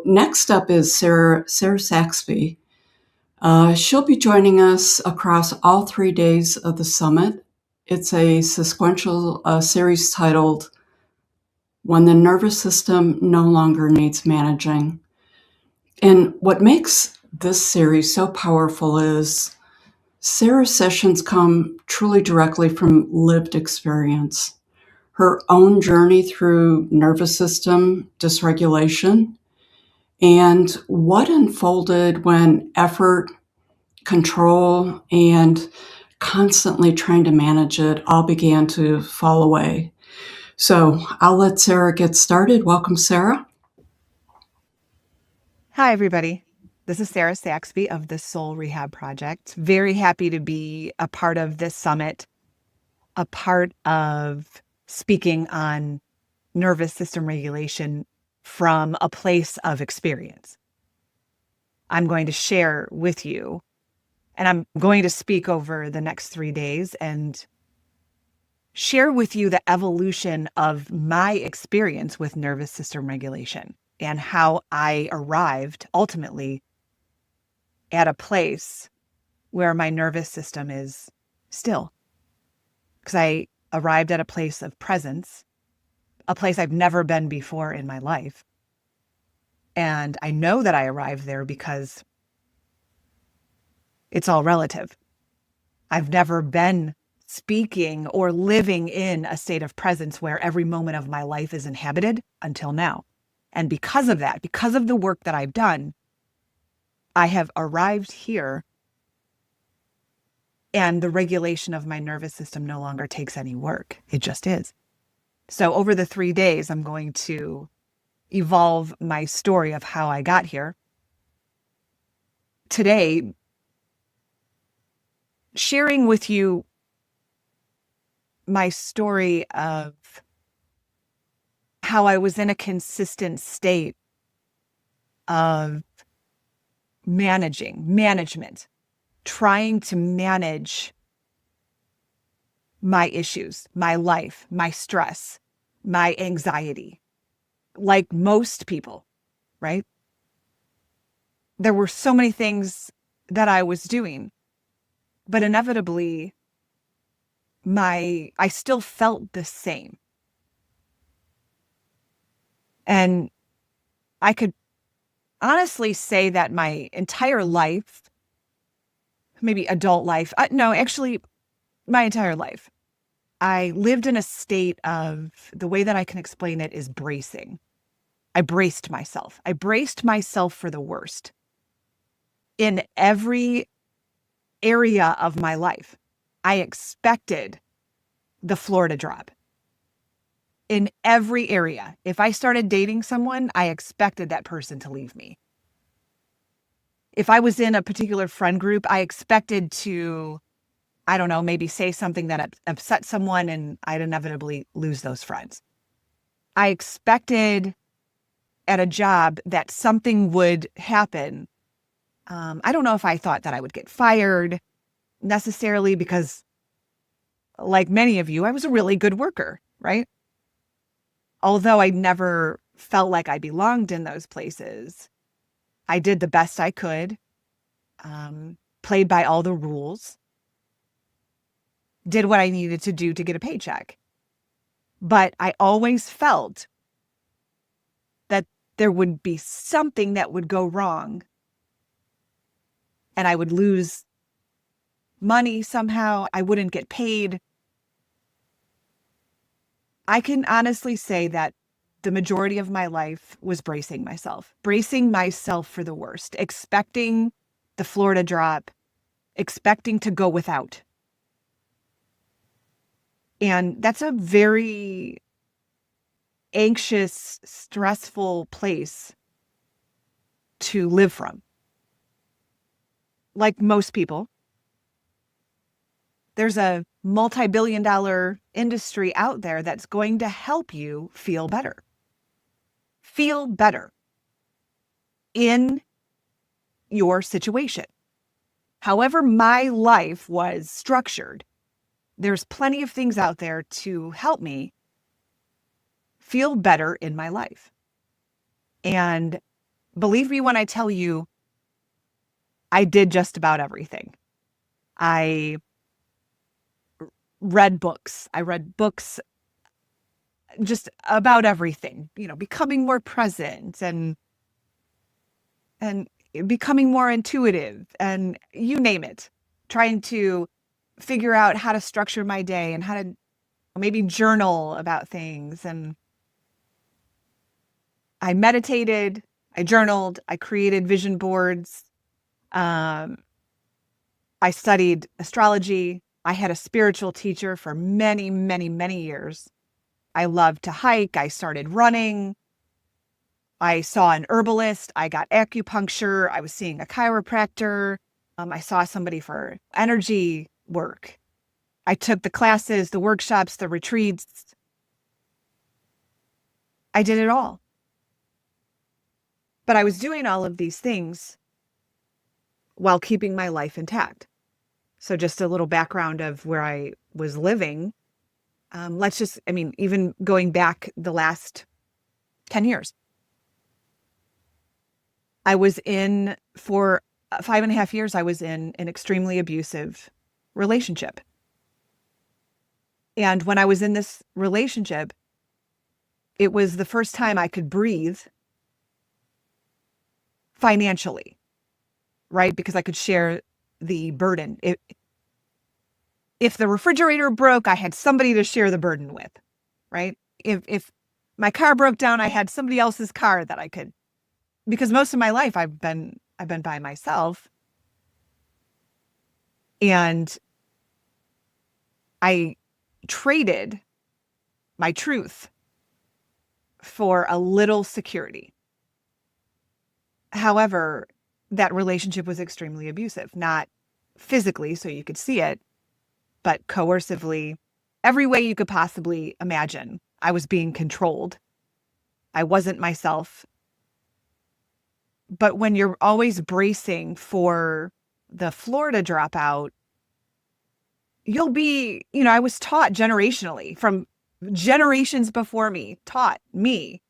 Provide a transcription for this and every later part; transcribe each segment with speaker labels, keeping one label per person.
Speaker 1: Next up is Sarah Saxby. She'll be joining us across all 3 days of the summit. It's a sequential series titled When the Nervous System No Longer Needs Managing. And what makes this series so powerful is Sarah's sessions come truly directly from lived experience. Her own journey through nervous system dysregulation and what unfolded when effort, control, and constantly trying to manage it all began to fall away. So I'll let Sarah get started. Welcome, Sarah.
Speaker 2: Hi, everybody. This is Sarah Saxby of the Soul Rehab Project. Very happy to be a part of this summit, a part of speaking on nervous system regulation from a place of experience. I'm going to share with you, and I'm going to speak over the next 3 days and share with you the evolution of my experience with nervous system regulation and how I arrived ultimately at a place where my nervous system is still. Because I arrived at a place of presence, a place I've never been before in my life. And I know that I arrived there because it's all relative. I've never been speaking or living in a state of presence where every moment of my life is inhabited until now. And because of that, because of the work that I've done, I have arrived here and the regulation of my nervous system no longer takes any work. It just is. So over the 3 days, I'm going to evolve my story of how I got here. Today, sharing with you my story of how I was in a consistent state of management, trying to manage my issues, my life, my stress, my anxiety, like most people, right? There were so many things that I was doing, but inevitably, I still felt the same. And I could honestly say that my entire life, maybe adult life, my entire life, I lived in a state of, the way that I can explain it is bracing. I braced myself. I braced myself for the worst in every area of my life. I expected the floor to drop in every area. If I started dating someone, I expected that person to leave me. If I was in a particular friend group, I expected to, I don't know, maybe say something that upset someone and I'd inevitably lose those friends. I expected at a job that something would happen. I don't know if I thought that I would get fired necessarily because, like many of you, I was a really good worker, right? Although I never felt like I belonged in those places, I did the best I could, played by all the rules, did what I needed to do to get a paycheck. But I always felt that there would be something that would go wrong and I would lose money somehow. I wouldn't get paid. I can honestly say that the majority of my life was bracing myself for the worst, expecting the floor to drop, expecting to go without. And that's a very anxious, stressful place to live from. Like most people, there's a multi-billion-dollar industry out there that's going to help you feel better. Feel better in your situation. However my life was structured, there's plenty of things out there to help me feel better in my life. And believe me when I tell you, I did just about everything. I read books. I read books just about everything, becoming more present and becoming more intuitive and you name it, trying to figure out how to structure my day and how to maybe journal about things. And I meditated, I journaled, I created vision boards. I studied astrology. I had a spiritual teacher for many, many, many years. I loved to hike. I started running. I saw an herbalist. I got acupuncture. I was seeing a chiropractor. I saw somebody for energy work. I took the classes, the workshops, the retreats. I did it all. But I was doing all of these things while keeping my life intact. So just a little background of where I was living. Even going back the last 10 years. I was for 5.5 years, I was in an extremely abusive relationship. And when I was in this relationship, it was the first time I could breathe financially, right? Because I could share the burden. If the refrigerator broke, I had somebody to share the burden with, right? If my car broke down, I had somebody else's car that I could, because most of my life I've been by myself. And I traded my truth for a little security. However, that relationship was extremely abusive, not physically, so you could see it, but coercively, every way you could possibly imagine. I was being controlled. I wasn't myself. But when you're always bracing for the floor to drop out, you'll be, I was taught generationally from generations before me, taught me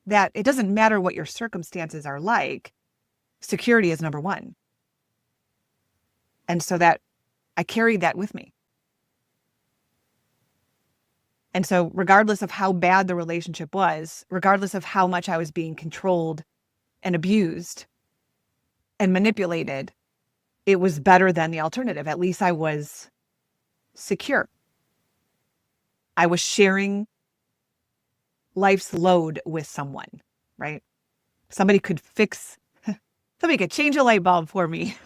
Speaker 2: that it doesn't matter what your circumstances are like, security is number one. And so that I carried that with me. And so regardless of how bad the relationship was, regardless of how much I was being controlled and abused and manipulated, it was better than the alternative. At least I was secure. I was sharing life's load with someone, right? Somebody could change a light bulb for me.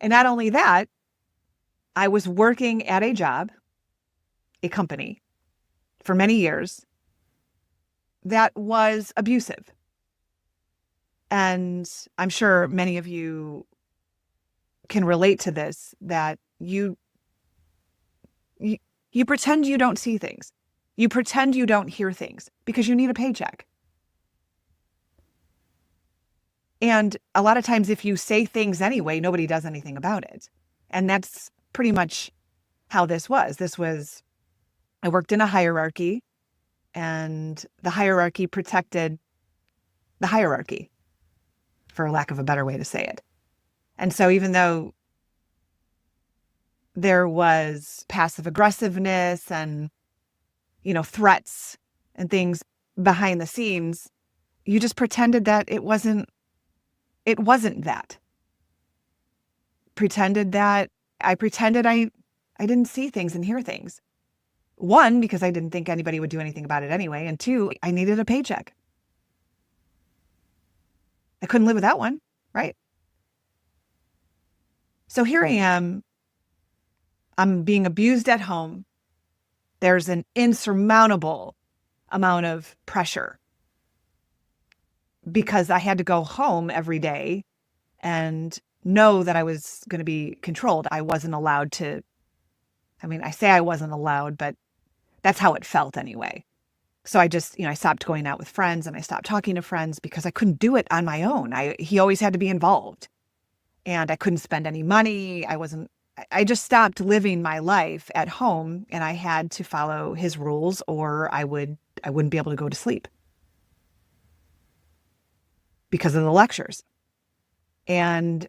Speaker 2: And not only that, I was working at a job, a company, for many years that was abusive. And I'm sure many of you can relate to this, that you pretend you don't see things. You pretend you don't hear things because you need a paycheck. And a lot of times if you say things anyway, nobody does anything about it. And that's pretty much how this was. I worked in a hierarchy, and the hierarchy protected the hierarchy, for lack of a better way to say it. And so even though there was passive aggressiveness and, threats and things behind the scenes, you just pretended that it wasn't that. I pretended I didn't see things and hear things. One, because I didn't think anybody would do anything about it anyway. And two, I needed a paycheck. I couldn't live without one, right? So here I am. I'm being abused at home. There's an insurmountable amount of pressure because I had to go home every day and know that I was going to be controlled. I wasn't allowed to, I say I wasn't allowed, but that's how it felt anyway. So I just, I stopped going out with friends and I stopped talking to friends because I couldn't do it on my own. He always had to be involved, and I couldn't spend any money. I I just stopped living my life at home, and I had to follow his rules or I wouldn't be able to go to sleep because of the lectures. And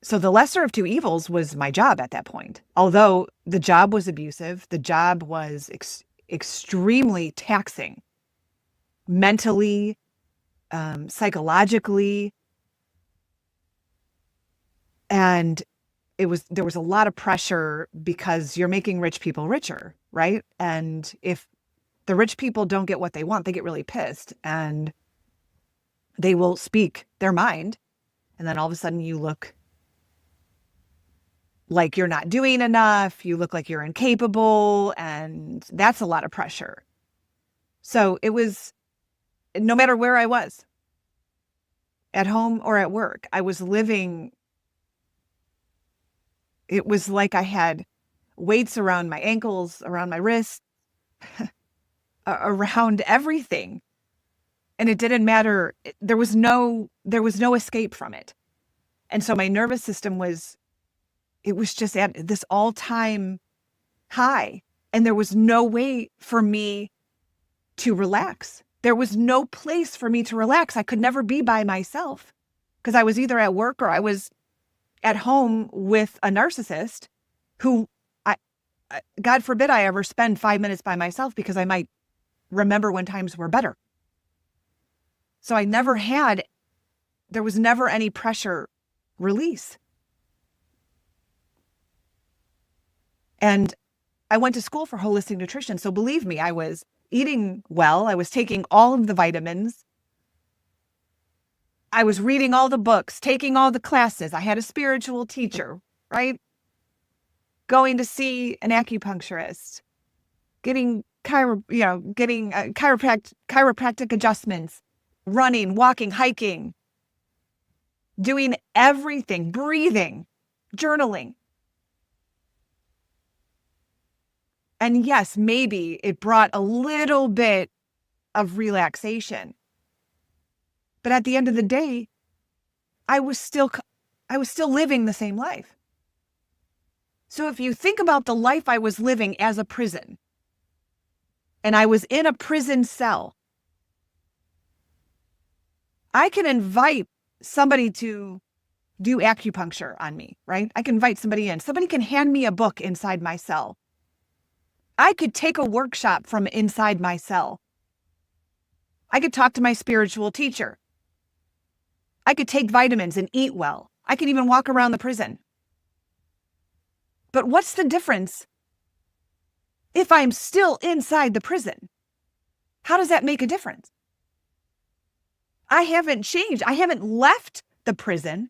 Speaker 2: so the lesser of two evils was my job at that point. Although the job was abusive, the job was extremely taxing mentally, psychologically, and there was a lot of pressure because you're making rich people richer, right? And if the rich people don't get what they want, they get really pissed and they will speak their mind. And then all of a sudden you look like you're not doing enough. You look like you're incapable. And that's a lot of pressure. So it was, no matter where I was, at home or at work, I was living. It was like I had weights around my ankles, around my wrists, around everything. And it didn't matter. There was no escape from it. And so my nervous system it was just at this all-time high. And there was no way for me to relax. There was no place for me to relax. I could never be by myself because I was either at work or I was at home with a narcissist who God forbid I ever spend 5 minutes by myself because I might remember when times were better. So there was never any pressure release. And I went to school for holistic nutrition. So believe me, I was eating well. I was taking all of the vitamins. I was reading all the books, taking all the classes. I had a spiritual teacher, right? Going to see an acupuncturist, getting chiropractic adjustments, running, walking, hiking, doing everything, breathing, journaling. And yes, maybe it brought a little bit of relaxation. But at the end of the day, I was still living the same life. So if you think about the life I was living as a prison, and I was in a prison cell, I can invite somebody to do acupuncture on me, right? I can invite somebody in. Somebody can hand me a book inside my cell. I could take a workshop from inside my cell. I could talk to my spiritual teacher. I could take vitamins and eat well. I could even walk around the prison. But what's the difference if I'm still inside the prison? How does that make a difference? I haven't changed. I haven't left the prison.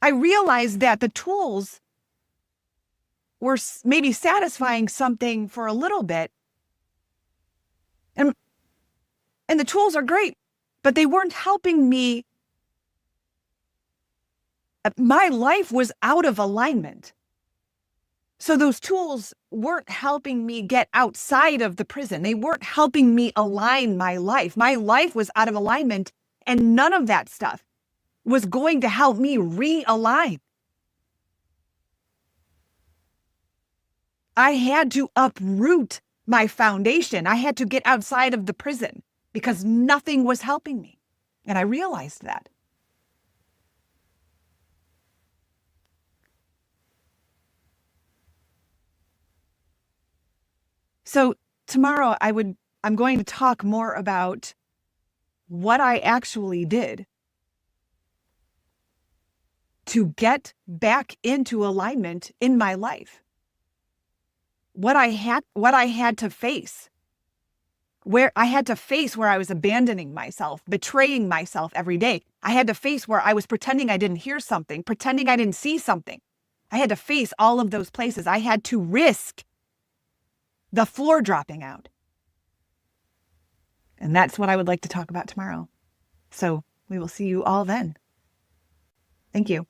Speaker 2: I realized that the tools were maybe satisfying something for a little bit. And the tools are great, but they weren't helping me. My life was out of alignment. So those tools weren't helping me get outside of the prison. They weren't helping me align my life. My life was out of alignment, and none of that stuff was going to help me realign. I had to uproot my foundation. I had to get outside of the prison because nothing was helping me. And I realized that. So tomorrow I'm going to talk more about what I actually did to get back into alignment in my life. What I had to face, where I had to face where I was abandoning myself, betraying myself every day. I had to face where I was pretending I didn't hear something, pretending I didn't see something. I had to face all of those places. I had to risk the floor dropping out. And that's what I would like to talk about tomorrow. So we will see you all then. Thank you.